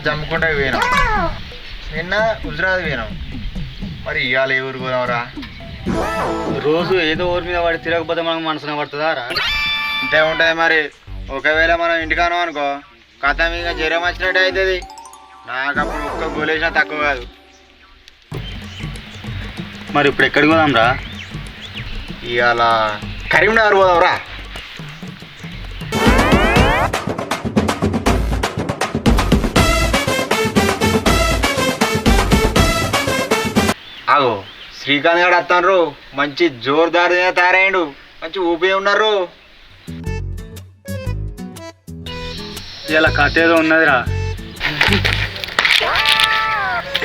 జమ్ముకుంటే పోయినాం, నిన్న గుజరాత్ పోయినాం. మరి ఇవాళ ఏ ఊరు పోదాంరా? రోజు ఏదో ఊరి మీద వాడి తిరగకపోతే మనకు మనసున పడుతుందా రా? అంతే ఉంటుంది మరి. ఒకవేళ మనం ఇంటికాను అనుకో, కథ మీద జ్వరం వచ్చినట్టు అవుతుంది. నాకు అప్పుడు ఒక్క గోలేసినా తక్కువ కాదు. మరి ఇప్పుడు ఎక్కడికి పోదాం రా? ఇవాళ కరీంనగర్ పోదాంరా. ఆగో, శ్రీకాంత్ గారు వస్తాను. మంచి జోరుదారుగా తయారయ్యాడు, మంచి ఊపి ఉన్నారు. ఇలా కథ ఏదో ఉన్నదిరా.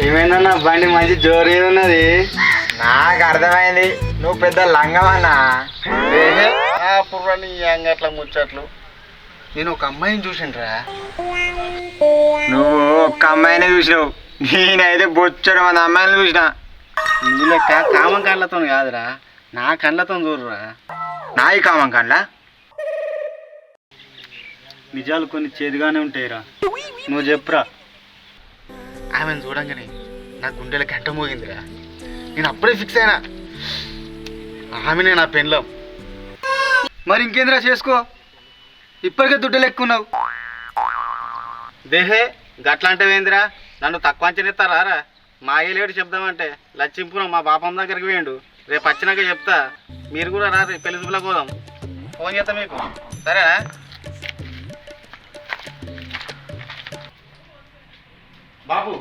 ఏమైందన్నా బండి మంచి జోరు ఏది ఉన్నది? నాకు అర్థమైంది, నువ్వు పెద్ద లంగమన్నా. పుర్రని అంగట్ల ముచ్చట్లు. నేను ఒక అమ్మాయిని చూసిండ్రా. నువ్వు ఒక్క అమ్మాయినే చూసినావు, నేనైతే బొచ్చడు మంది అమ్మాయిని చూసిన. నీ లెక్క కామం కళ్ళతో కాదురా, నా కళ్ళతో చూడరా. నాయి కామం కళ్ళ నిజాలు కొన్ని చేదుగానే ఉంటాయిరా, నువ్వు చెప్పురా. ఆమెను చూడంగానే నా గుండెల గంట మోగిందిరా. నేను అప్పుడే ఫిక్స్ అయినా, ఆమెనే నా పెన్లం. మరి ఇంకేంద్రా చేసుకో, ఇప్పటికే దుడ్డలు ఎక్కున్నావు. దేహే గట్లాంటివేందిరా, నన్ను తక్కువ అంచనెత్తారా రా? మా ఏలేడు చెప్దామంటే లచ్చింపురం మా బాపం దగ్గరికి వేయండు. రేపు వచ్చినాక చెప్తా, మీరు కూడా రా. రేపు పెళ్లి చూపులకు పోదాం. ఫోన్ చేస్తా మీకు, సరేనా? బాబు,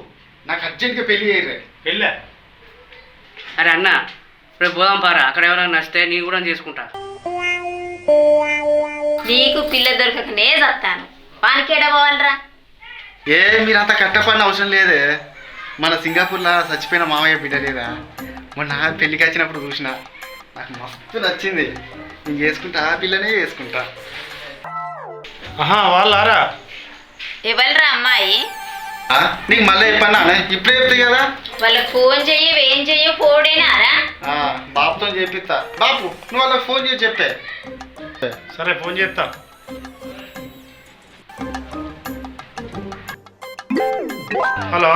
నాకు అర్జెంట్గా పెళ్లి చేయరు. పెళ్ళా? అరే అన్న, రేపు పోదాం పారా. అక్కడ ఎవరైనా నచ్చితే నేను కూడా చేసుకుంటా. నీకు పిల్ల దొరకకనే చస్తాను, వానికేడ పోవాలరా? ఏ మీరంతా కట్టపడిన అవసరం లేదే. మన సింగపూర్లో చచ్చిపోయిన మామయ్య బిడ్డ లేదా, మొన్న పెళ్ళికి వచ్చినప్పుడు చూసిన, నాకు మస్తు నచ్చింది. నేను చేసుకుంటా, ఆ పిల్లనే చేసుకుంటా. వాళ్ళారా? ఎవరిరా అమ్మాయి? నీకు మళ్ళీ చెప్పన్నా, ఇప్పుడే చెప్తాయి కదా. వాళ్ళకి ఫోన్ చెయ్యి, ఏం చెయ్యి, పోడేనారా? బాబుతో చేపిస్తా. బాబు, నువ్వు వాళ్ళకి ఫోన్ చేసి చెప్పే. సరే, ఫోన్ చేస్తా. హలో,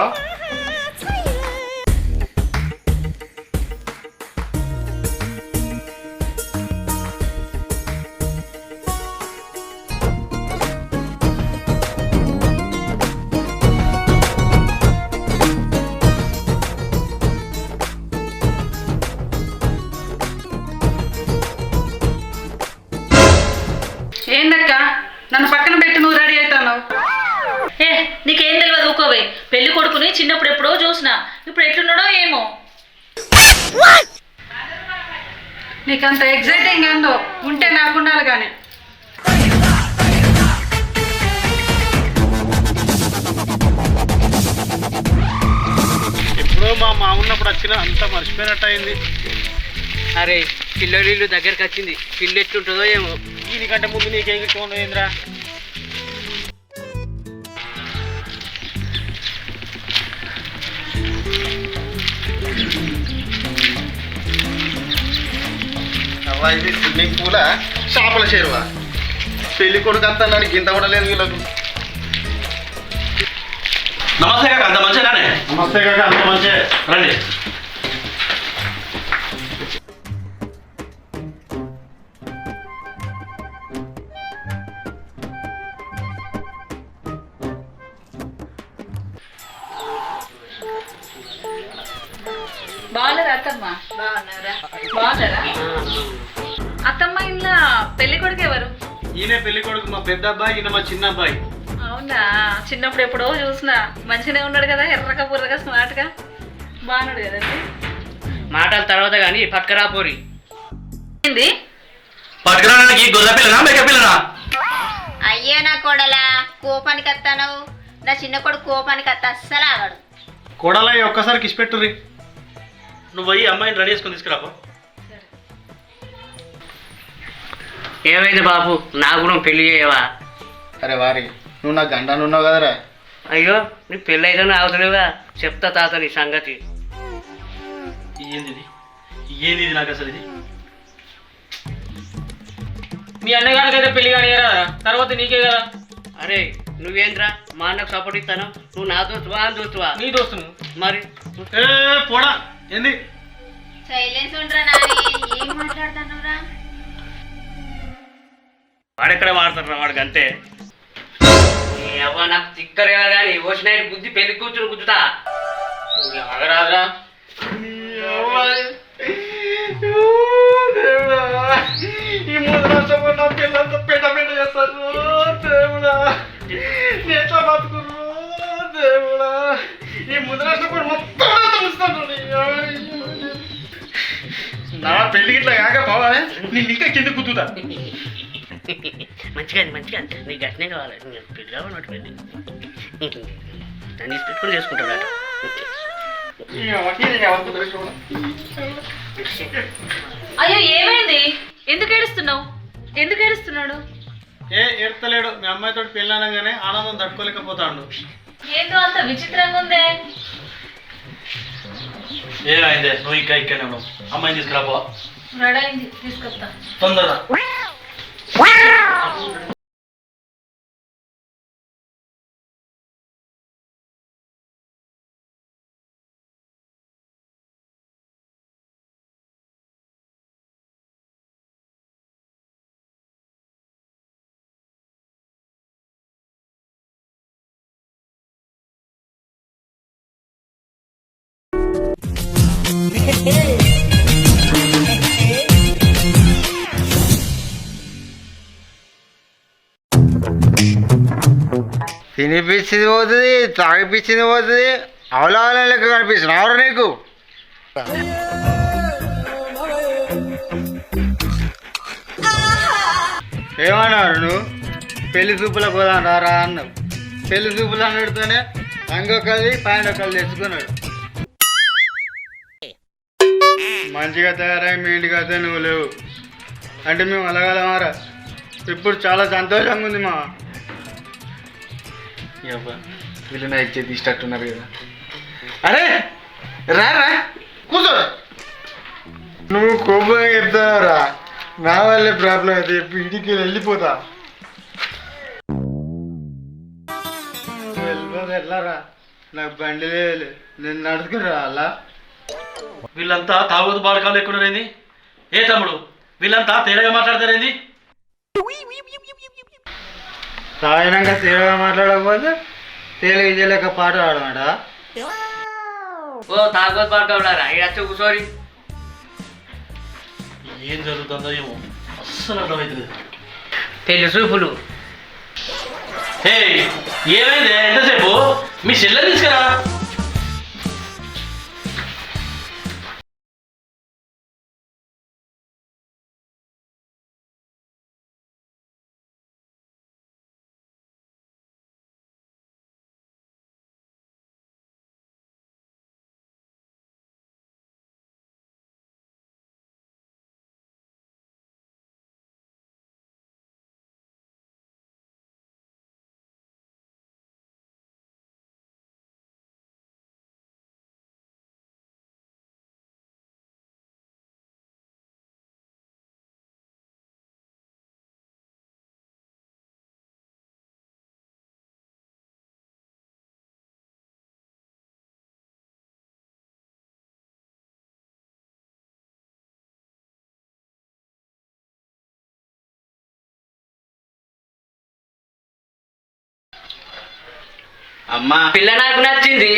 ఏందక్క నన్ను పక్కన పెట్టి నువ్వు రెడీ అవుతావు? ఏ నీకేం తెలియదు, ఊకోవే. పెళ్లి కొడుకుని చిన్నప్పుడు ఎప్పుడో చూసినా, ఇప్పుడు ఎట్లున్నాడో ఏమో. నీకంత ఎగ్జైటింగ్ ఏందో ఉంటే నాకుండాలి కానీ. ఎప్పుడో మా ఉన్నప్పుడు వచ్చిన అంతా మర్చిపోయినట్టు అయింది. అరే, పిల్లలు దగ్గరికి వచ్చింది, పిల్లి ఎట్లుంటుందో ఏమో. దీనికంటే ముందు నీకేం గిట్టుకోండిరా. ఇది స్విమ్మింగ్ పూలా, చేపల చెరువా? పెళ్లి కొడుకు అంతా నన్ను గింత కూడా లేదు వీళ్ళకు. నమస్తే కాక, అంత మంచిగానే? నమస్తే కాక, అంత మంచి. రండి. బాగున్నారా అత్తమ్మ? బాగున్నారా? బాగున్నారా అత్తమ్మ? ఇంట్లో పెళ్లి కొడుకు ఎవరు? ఈయన పెళ్లి కొడుకు, మా పెద్ద అబ్బాయి, ఈయన మా చిన్న అబ్బాయి. అవునా, చిన్నప్పుడు ఎప్పుడో చూసినా. మంచిగానే ఉన్నాడు కదా, ఎర్రగా బుర్రగా స్మార్ట్గా బాగున్నాడు కదండి. మాటల తర్వాత కానీ పక్కరా పోరి. ఏంది పట్టుకురానికి గొర్రె పిల్లనా మేక పిల్లనా? అయ్యో నా కోడలా, కోపానికి వస్తాను. నా చిన్న కొడుకు కోపానికి వస్తా అస్సలు ఆగాడు. కోడలా ఒక్కసారి కిసి పెట్టుర్రి. నువ్వు పోయి అమ్మాయిని రెడీ చేసుకొని తీసుకురాపో. ఏమైంది బాబు, నా కూడా పెళ్లి చేయవా? అరే వారి, నువ్వు నా గంటను ఉన్నావు కదరా. అయ్యో, నీ పెళ్ళి అయితే అవుతున్నావుగా. చెప్తా తాత నీ సంగతి. ఏంది ఏంది నాకు అసలు ఇది? మీ అన్నగారికి అయితే పెళ్లి కానీ తర్వాత నీకే కదా. అరే, నువ్వేంద్రా మా అన్నకు సపోర్ట్ ఇస్తాను నువ్వు నా దోస్తువా అని దోస్తువా నీ దోస్తును మరి ఏ పోడా ఏంది సైలెన్స్ ఉండరా నాని, ఏం మాట్లాడుతున్నావురా? వాడెక్కడ వాడతాడు వాడికి అంతే అవ్వ నాకు తిక్కరే కానీ వచ్చిన బుద్ధి పెళ్లి కూర్చుని కూర్చుతా అగరాదురా ఈ మూడు రాష్ట్రంలో నా పిల్లలతో పెద్ద పెద్ద చేస్తారు దేవుడా, ఎట్లా బతుకురు దేవుడా, ఈ ముందు రాష్ట్రం మొత్తం నా పెళ్లి ఇట్లా కాక పోవాలి, నేను ఇంకా కింద కుదుతా. మంచిగా మంచిగా నీకు అట్నే కావాలి పెళ్లి కావాలి పెళ్లి నన్ను పెట్టుకుని చేసుకుంటాడు అయ్యో ఏమైంది? ఎందుకు ఏడుస్తున్నావు? ఎందుకు ఏడుస్తున్నాడు? ఏడతలేడు మీ అమ్మాయితో పెళ్ళి అనగానే ఆనందం తట్టుకోలేకపోతాడు. ఏందో అంత విచిత్రంగా ఉందే. ఏమైందే నువ్వు ఇక్కడనే ఉన్నావు, అమ్మాయిని తీసుకురాపో రెడీ అయింది, తీసుకొస్తా తొందరగా. తినిపించింది పోతుంది, తాగిపించింది పోతుంది, అవలవలం లెక్క కనిపిస్తుంది ఎవరు నీకు? ఏమన్నారు నువ్వు? పెళ్లి చూపులకు పోదాం రా అన్నావు. పెళ్లి చూపులు అన్నడితోనే అంగొకది పైన ఒకళ్ళు తెచ్చుకున్నాడు. మంచిగా తయారై మీ ఇంటికి అయితే నువ్వు లేవు అంటే మేము అలగలమారా. ఇప్పుడు చాలా సంతోషంగా ఉంది మా వీళ్ళు నా ఇచ్చేది ఇష్టట్టున్నారు కదా. అరే రా రా కూర్చో. నువ్వు కోపంగా చెప్తావురా, నా వల్లే ప్రాబ్లం అయితే ఇంటికి వెళ్ళిపోతా. వెళ్ళరా, నాకు బండి లేదు, నేను నడుచుకుని రావాలా? వీళ్ళంతా తాగుతూ బాడకాలు ఎక్కున్నారేంది? ఏ తమ్ముడు వీళ్ళంతా తేడాగా మాట్లాడతారేంది? తాగినాక తేలిగా మాట్లాడకపోతే తేలిక చేయలేక పాట ఆడమాట. ఓ తాగోతు పడుకోవడారా ఇక్కడ కూర్చోరి. ఏం జరుగుతుందో ఏమో అస్సలు అర్థమవుతుంది. పెళ్లి చూపులు హే ఏమైంది ఎంతసేపు? మీ చెల్లె తీసుకురా. అమ్మా పిల్ల నాకు నచ్చింది.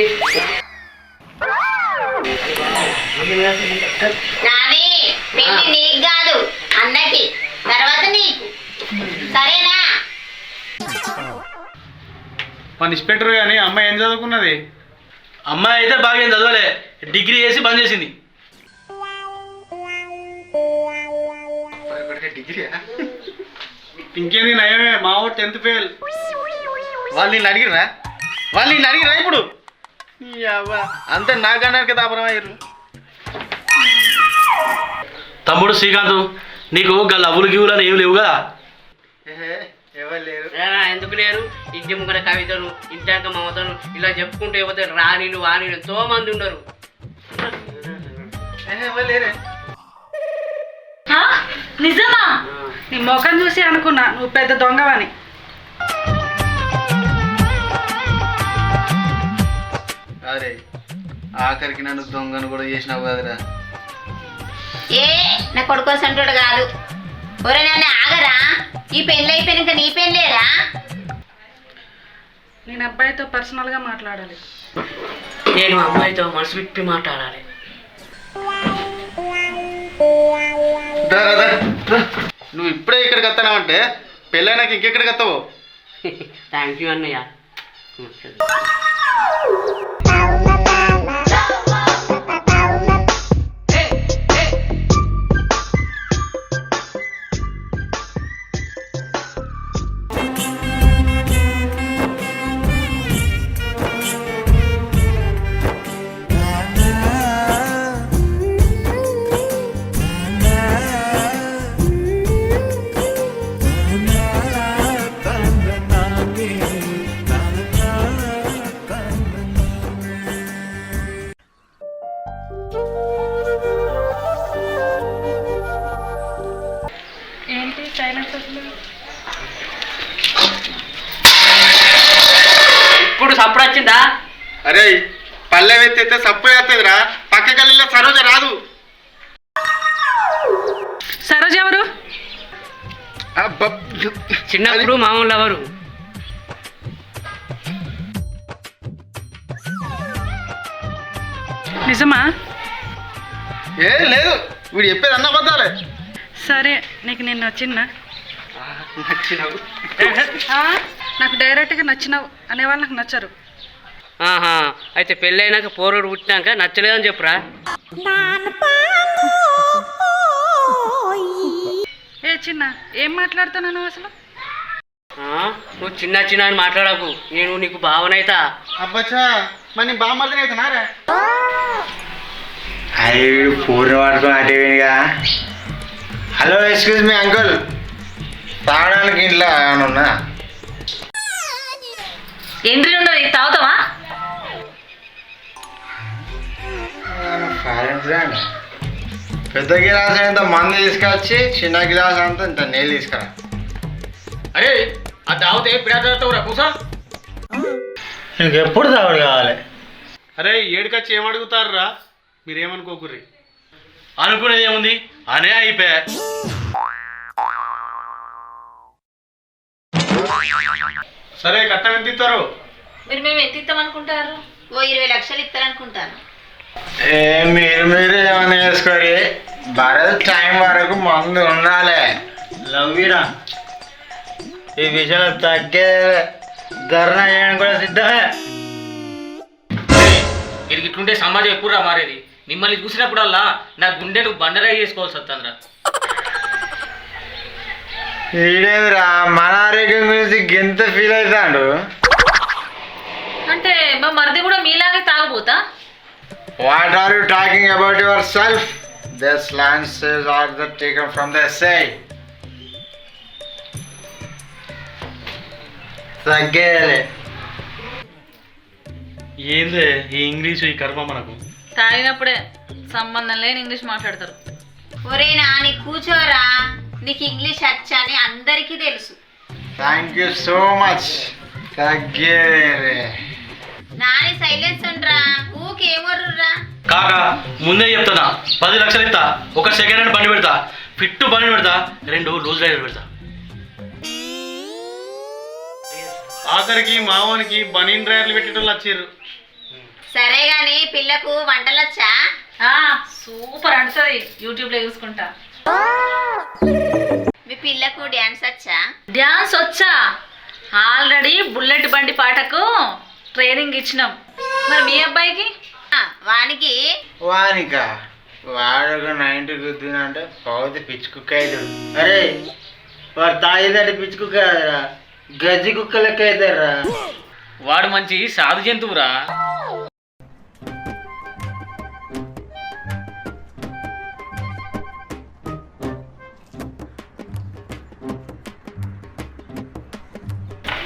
నాని పెళ్లి నీకు కాదు అన్నకి, తర్వాత నీకు, సరేనా? మన ఇన్స్పెక్టర్ కానీ అమ్మాయి ఏం చదువుకున్నది? అమ్మాయి అయితే బాగా ఏం చదవలే, డిగ్రీ చేసి బంద్ చేసింది. డిగ్రీ ఇంకేంది నయమే, మా ఊరు 10th ఫెయిల్. వాళ్ళు నిన్ను అడిగిరా? వాళ్ళు నిన్ను అడిగిరా? ఇప్పుడు అంతే నాకన్నారు దాపరం అయ్యారు. తమ్ముడు శ్రీకాంత్ నీకు గా లవ్వులు గివ్వులు అని ఏమి లేవు కదా? ఎవరు లేరు. ఎందుకు లేరు? ఇంటి ముగ్గుర కవితను ఇంటాక మమతను ఇలా చెప్పుకుంటూ పోతే రాణిలు వాణిలు ఎంతో మంది ఉండరు. ఎవరు లేరే. నిజమా? నీ ముఖం చూసి అనుకున్నా నువ్వు పెద్ద దొంగవని. అరే ఆఖరికి నన్ను దొంగను కూడా చేసినావు కదరా. ఏ నా కొడుకు అంటాడు కాదు. ఒరే నన్ను ఆగరా, ఈ పెళ్ళి అయిపోయినాక నీ పెళ్ళేరా? నేను అబ్బాయితో పర్సనల్గా మాట్లాడాలి. నేను అమ్మాయితో మనసు విప్పి మాట్లాడాలి. దా, దా, దా, దా. నువ్వు ఇప్పుడే ఇక్కడికి వస్తానావంటే పెళ్ళైనాక ఇంకెక్కడికి వస్తావు? థ్యాంక్ యూ అన్నయ్య. ఏంటి సైలెన్స్ అసలు? ఇప్పుడు సప్పుడు వచ్చిందా? అరే పల్లె ఎత్తితే సప్పు వేస్తుందిరా. పక్క గల్లీలో సరోజ రాదు. సరోజ ఎవరు? చిన్నప్పుడు మామూలు ఎవరు? నిజమా? ఏ లేదు, వీడు చెప్పేది అన్న అబద్ధాలే. సరే, నీకు నేను నచ్చినా? నచ్చినావు. నాకు డైరెక్ట్గా నచ్చినావు అనేవాళ్ళు నాకు నచ్చరు. ఆహా, అయితే పెళ్ళైనాక పోరోడు పుట్టినాక నచ్చలేదని చెప్పురా. ఏ చిన్న, ఏం మాట్లాడుతున్నావు నువ్వు అసలు? నువ్వు చిన్న చిన్న అని మాట్లాడకు, నేను నీకు భావనైతా. అబ్బచ్చా, మరి నీ బామ్మర్దిని అవుతున్నారా? అది పూర్ణ పట్టుకుని అటేగా. హలో, ఎక్స్క్యూజ్ మీ అంకుల్, తాగడానికి ఇంట్లో ఏమన్నా? ఏంటి ఉన్నది, తాగుతావా? పెద్ద గిలాస్ అంత మందు తీసుకొచ్చి చిన్న గిలాస్ అంతా ఇంత నీళ్ళు తీసుకురా. అరే అది తాగితే పిడాతవురా కూసా. నీకు ఎప్పుడు తాగుడు కావాలి? అరే ఏడుకొచ్చి ఏమడుగుతారా మీరేమనుకోకుర్రి. అనుకునేది ఏముంది, అనే అయిపోయా. సరే కట్నం ఎంత ఇస్తారు? మేము ఎంత ఇస్తాం అనుకుంటారు? ఓ 20 లక్షలు ఇస్తారనుకుంటాను. మీరు ఏమైనా చేసుకోరి, భరత్ టైం వరకు మందు ఉండాలి. లవ్వీరా, ఈ విషయంలో తగ్గే ధర్నా చేయడం కూడా సిద్ధమే. మీరు ఇట్లుంటే సమాజం ఎప్పుడురా మారేది? మిమ్మల్ని చూసినప్పుడల్లా నా గుండెను బండరా చేసుకోవాల్సి వస్తుందిరా. ఈడేమిరా మన ఆరోగ్యం గురించి ఎంత ఫీల్ అవుతాడు? అంటే మా మరిది కూడా మీలాగే తాగబోతా? What are you talking about yourself? This lances are the taken from the sky. తగ్గేయాలి. ఏందే ఈ ఇంగ్లీషు ఈ కర్మ మనకు? తాగినప్పుడే సంబంధం లేని ఇంగ్లీష్ మాట్లాడతారు. ఒరే నాని కూర్చోరా, నీకు ఇంగ్లీష్ వచ్చా అని అందరికీ తెలుసు. Thank you so much. తగ్గేయాలి. నాని సైలెన్స్ ఉండరా, ఊకేమర్రురా. కాకా ముందే చెప్తున్నా, 10 లక్షలు ఇస్తా, ఒక సెకండ్ హ్యాండ్ బండి పెడతా, ఫిట్టు బండి పెడతా, 2 లూజ్ రైడర్ పెడతా. ఆఖరికి మావానికి బనీన్ డ్రైవర్లు పెట్టేటోళ్ళు వచ్చారు. సరే గాని పిల్లకు వంటలొచ్చా? సూపర్ అంటది, యూట్యూబ్లో చూసుకుంటా. మీ పిల్లకు డ్యాన్స్ వచ్చా? డ్యాన్స్ వచ్చా? ఆల్రెడీ బుల్లెట్ బండి పాటకు ట్రైనింగ్ ఇచ్చినాం. మరి మీ అబ్బాయికి? వానికి వానిక వాడొక 90 గుద్దినంటే పౌతి పిచ్చి కుక్క అవుతాడు. అరే వాడు తాగేదంటే పిచ్చి కుక్క కాదురా, గజ్జి కుక్క లెక్క అవుతారా. వాడు మంచి సాధు జంతువురా.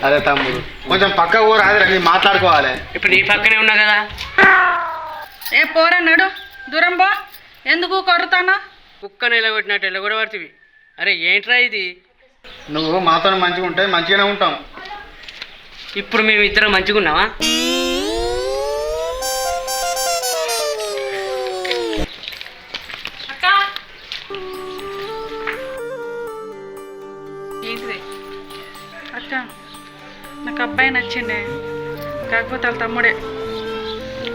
అదే తమ్ముడు, కొంచెం పక్క ఊరు రాదు, మాట్లాడుకోవాలి. ఇప్పుడు నీ పక్కనే ఉన్నా కదా. ఏ పోరన్నాడు, దూరం బా. ఎందుకు కొరుతానా? కుక్క నిలగొట్టినట్టు ఎలగొడబడుతుంది. అరే ఏంట్రా ఇది? నువ్వు మాతో మంచిగా ఉంటే మంచిగానే ఉంటాం. ఇప్పుడు మేము ఇద్దరం మంచిగా ఉన్నావా? నాకు అబ్బాయి నచ్చిండే, కాకపోతే వాళ్ళ తమ్ముడే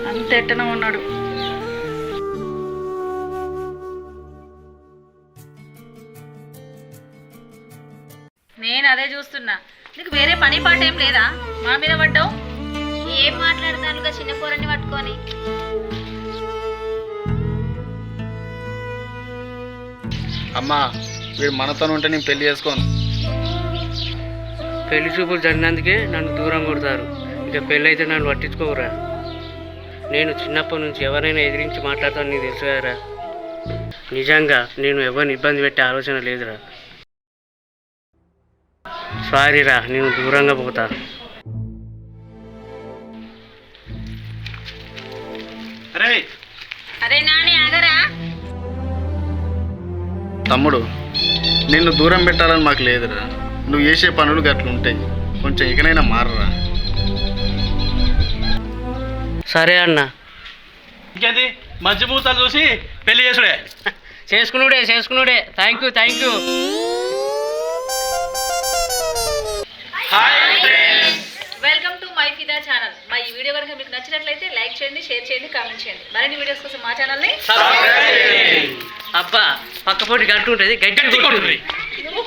అంత ఎట్టన ఉన్నాడు. నేను అదే చూస్తున్నా. నీకు వేరే పని పాట ఏం లేదా? మా మీద పడ్డావు. ఏం మాట్లాడతానుగా చిన్న కూరని పట్టుకొని? అమ్మా వీడు మనతో ఉంటే నేను పెళ్లి చేసుకోను. పెళ్లి చూపులు జరిగినందుకే నన్ను దూరం కొడతారు. ఇక పెళ్ళి అయితే నన్ను పట్టించుకోకురా. నేను చిన్నప్పటి నుంచి ఎవరైనా ఎదిరించి మాట్లాడతాను నీకు తెలుసు కదరా. నిజంగా నేను ఎవరిని ఇబ్బంది పెట్టే ఆలోచన లేదురా. సారీరా, నేను దూరంగా పోతా. అరే అరే నాని ఆగరా. తమ్ముడు నిన్ను దూరం పెట్టాలని మాకు లేదురా. నువ్వు చేసే పనులు గట్లుంటాయి, కొంచెం ఇకనైనా మారరా. సరే అన్న. ఇంకేంది మంచి మూసాలు చూసి పెళ్లి చేసుడే. చేసుకున్నాడే. Thank you. Welcome to my Fida channel. మా ఈ వీడియో కనుక మీకు నచ్చినట్లయితే లైక్ చేయండి, షేర్ చేయండి, కామెంట్ చేయండి. మరిన్ని వీడియోస్ కోసం మా ఛానల్ని అబ్బా పక్కపోటి గంట ఉంటుంది, గట్టి కొట్టుంది. నువ్వు